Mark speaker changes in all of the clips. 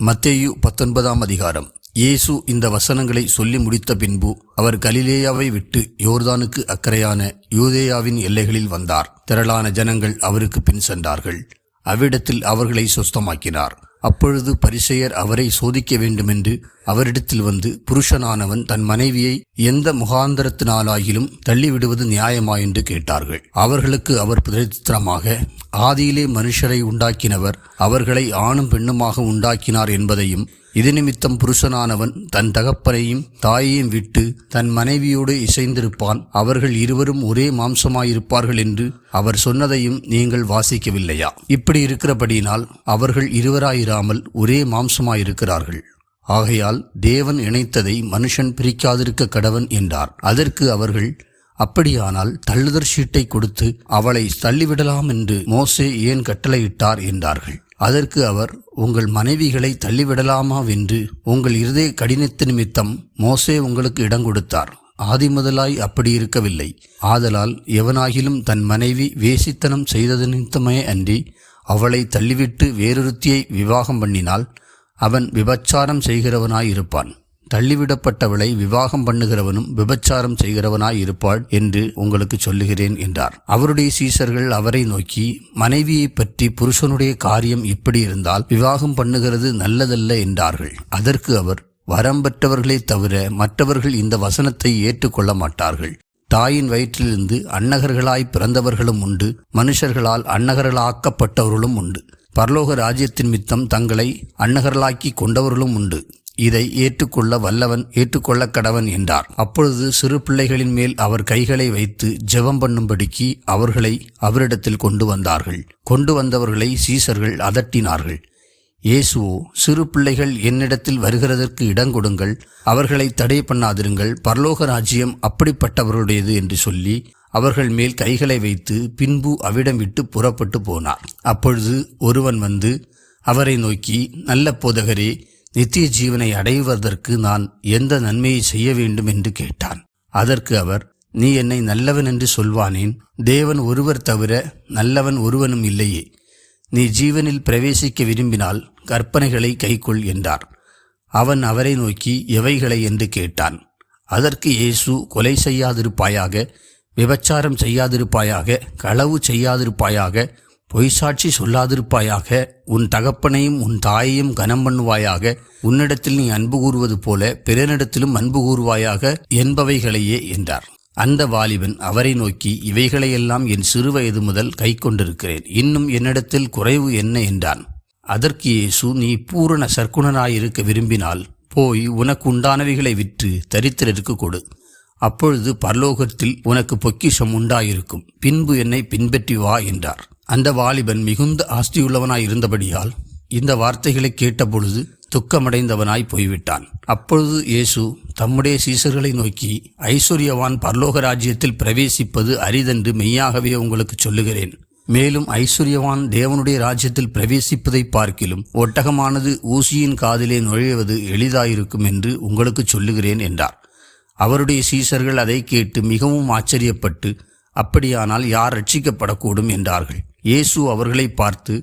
Speaker 1: மத்தேயு 19 அதிகாரம். இயேசு இந்த வசனங்களை சொல்லி முடித்த பின்பு அவர் கலிலேயாவை விட்டு யோர்தானுக்கு அக்கறையான யூதேயாவின் எல்லைகளில் வந்தார். திரளான ஜனங்கள் அவருக்கு பின் சென்றார்கள். அவ்விடத்தில் அவர்களை சுஸ்தமாக்கினார். அப்பொழுது பரிசேயர் அவரை சோதிக்க வேண்டுமென்று அவரிடத்தில் வந்து, புருஷனானவன் தன் மனைவியை எந்த முகாந்தரத்தினாலாகிலும் தள்ளிவிடுவது நியாயமா என்று கேட்டார்கள். அவர்களுக்கு அவர் பிரதித்திரமாக, ஆதியிலே மனுஷரை உண்டாக்கினவர் அவர்களை ஆணும் பெண்ணுமாக உண்டாக்கினார் என்பதையும், இது நிமித்தம் புருஷனானவன் தன் தகப்பனையும் தாயையும் விட்டு தன் மனைவியோடு இசைந்திருப்பான், அவர்கள் இருவரும் ஒரே மாம்சமாயிருப்பார்கள் என்று அவர் சொன்னதையும் நீங்கள் வாசிக்கவில்லையா? இப்படி இருக்கிறபடியினால் அவர்கள் இருவராயிராமல் ஒரே மாம்சமாயிருக்கிறார்கள். ஆகையால் தேவன் இணைத்ததை மனுஷன் பிரிக்காதிருக்க கடவன் என்றார். அதற்கு அவர்கள், அப்படியானால் தள்ளுதற் சீட்டை கொடுத்து அவளை தள்ளிவிடலாம் என்று மோசே ஏன் கட்டளையிட்டார் என்றார்கள். அதற்கு அவர், உங்கள் மனைவிகளை தள்ளிவிடலாமாவென்று உங்கள் இருதய கடினத்து நிமித்தம் மோசே உங்களுக்கு இடம் கொடுத்தார். ஆதிமுதலாய் அப்படி இருக்கவில்லை. ஆதலால் எவனாகிலும் தன் மனைவி வேசித்தனம் செய்தது நிமித்தமே அன்றி அவளை தள்ளிவிட்டு வேறொருத்தியை விவாகம் பண்ணினால் அவன் விபச்சாரம் செய்கிறவனாய் இருப்பான். தள்ளிவிடப்பட்டவளை விவாகம் பண்ணுகிறவனும் விபச்சாரம் செய்கிறவனாய் இருப்பாள் என்று உங்களுக்கு சொல்லுகிறேன் என்றார். அவருடைய சீசர்கள் அவரை நோக்கி, மனைவியை பற்றி புருஷனுடைய காரியம் இப்படி இருந்தால் விவாகம் பண்ணுகிறது நல்லதல்ல என்றார்கள். அதற்கு அவர், வரம் பெற்றவர்களே தவிர மற்றவர்கள் இந்த வசனத்தை ஏற்றுக்கொள்ள மாட்டார்கள். தாயின் வயிற்றிலிருந்து அன்னகர்களாய் பிறந்தவர்களும் உண்டு, மனுஷர்களால் அன்னகர்களாக்கப்பட்டவர்களும் உண்டு. பரலோக ராஜ்யத்தின் மித்தம் தங்களை அன்னகர்களாக்கி கொண்டவர்களும் உண்டு. இதை ஏற்றுக்கொள்ள வல்லவன் ஏற்றுக்கொள்ள கடவன் என்றார். அப்பொழுது சிறு பிள்ளைகளின் மேல் அவர் கைகளை வைத்து ஜெபம் பண்ணும்படிக்கு அவர்களை அவரிடத்தில் கொண்டு வந்தார்கள். கொண்டு வந்தவர்களை சீசர்கள் அதட்டினார்கள். இயேசுவோ, சிறு பிள்ளைகள் என்னிடத்தில் வருகிறதற்கு இடங்கொடுங்கள், அவர்களை தடை பண்ணாதிருங்கள், பரலோக ராஜ்யம் அப்படிப்பட்டவர்களுடையது என்று சொல்லி அவர்கள் மேல் கைகளை வைத்து பின்பு அவ்விடம் விட்டு புறப்பட்டு போனார். அப்பொழுது ஒருவன் வந்து அவரை நோக்கி, நல்ல போதகரே, நித்திய ஜீவனை அடைவதற்கு நான் எந்த நன்மையை செய்ய வேண்டும் என்று கேட்டான். அதற்கு அவர், நீ என்னை நல்லவன் என்று சொல்வானேன்? தேவன் ஒருவர் தவிர நல்லவன் ஒருவனும் இல்லையே. நீ ஜீவனில் பிரவேசிக்க விரும்பினால் கற்பனைகளை கைக்கொள் என்றார். அவன் அவரை நோக்கி, எவைகளை என்று கேட்டான். அதற்கு இயேசு, கொலை செய்யாதிருப்பாயாக, விபச்சாரம் செய்யாதிருப்பாயாக, களவு செய்யாதிருப்பாயாக, பொய்சாட்சி சொல்லாதிருப்பாயாக, உன் தகப்பனையும் உன் தாயையும் கனம் பண்ணுவாயாக, உன்னிடத்தில் நீ அன்பு கூறுவது போல பிறனிடத்திலும் அன்பு கூறுவாயாக என்பவைகளையே என்றார். அந்த வாலிபன் அவரை நோக்கி, இவைகளையெல்லாம் என் சிறுவயது முதல் கை கொண்டிருக்கிறேன், இன்னும் என்னிடத்தில் குறைவு என்ன என்றான். அதற்கு இயேசு, நீ பூரண சற்குணனாயிருக்க விரும்பினால் போய் உனக்கு உண்டானவைகளை விற்று தரித்திரருக்கு கொடு, அப்பொழுது பரலோகத்தில் உனக்கு பொக்கிஷம் உண்டாயிருக்கும், பின்பு என்னை பின்பற்றி வா என்றார். அந்த வாலிபன் மிகுந்த ஆஸ்தியுள்ளவனாய் இருந்தபடியால் இந்த வார்த்தைகளை கேட்டபொழுது துக்கமடைந்தவனாய் போய்விட்டான். அப்பொழுது இயேசு தம்முடைய சீசர்களை நோக்கி, ஐஸ்வர்யவான் பரலோக ராஜ்யத்தில் பிரவேசிப்பது அரிதென்று மெய்யாகவே உங்களுக்கு சொல்லுகிறேன். மேலும் ஐஸ்வர்யவான் தேவனுடைய ராஜ்யத்தில் பிரவேசிப்பதை பார்க்கிலும் ஒட்டகமானது ஊசியின் காதிலே நுழைவது எளிதாயிருக்கும் என்று உங்களுக்கு சொல்லுகிறேன் என்றார். அவருடைய சீசர்கள் அதை கேட்டு மிகவும் ஆச்சரியப்பட்டு, அப்படியானால் யார் ரட்சிக்கப்படக்கூடும் என்றார்கள். இயேசு அவர்களை பார்த்து,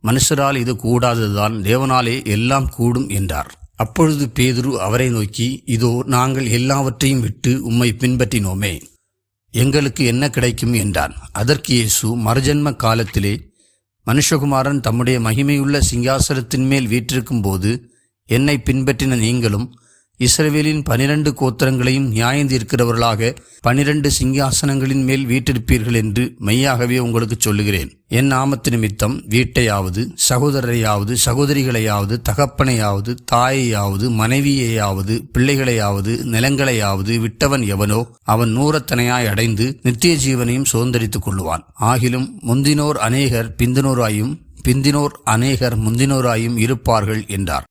Speaker 1: மனுஷரால் இது கூடாததுதான், தேவனாலே எல்லாம் கூடும் என்றார். அப்பொழுது பேதுரு அவரை நோக்கி, இதோ நாங்கள் எல்லாவற்றையும் விட்டு உம்மை பின்பற்றினோமே, எங்களுக்கு என்ன கிடைக்கும் என்றான். அதற்கு இயேசு, மறுஜன்ம காலத்திலே மனுஷகுமாரன் தம்முடைய மகிமையுள்ள சிங்காசனத்தின் மேல் வீற்றிருக்கும் போது என்னை பின்பற்றின நீங்களும் இஸ்ரவேலின் 12 கோத்திரங்களையும் நியாயந்தீர்க்கிறவர்களாக 12 சிங்காசனங்களின் மேல் வீற்றிருப்பீர்கள் என்று மெய்யாகவே உங்களுக்கு சொல்லுகிறேன். என் நாமத்து நிமித்தம் வீட்டையாவது, சகோதரரையாவது, சகோதரிகளையாவது, தகப்பனையாவது, தாயையாவது, மனைவியையாவது, பிள்ளைகளையாவது, நிலங்களையாவது விட்டவன் எவனோ அவன் 100 அடைந்து நித்திய ஜீவனையும் சுதந்தரித்துக் கொள்ளுவான். ஆகிலும் முந்தினோர் அநேகர் பிந்தினோராயும், பிந்தினோர் அநேகர் முந்தினோராயும் இருப்பார்கள் என்றார்.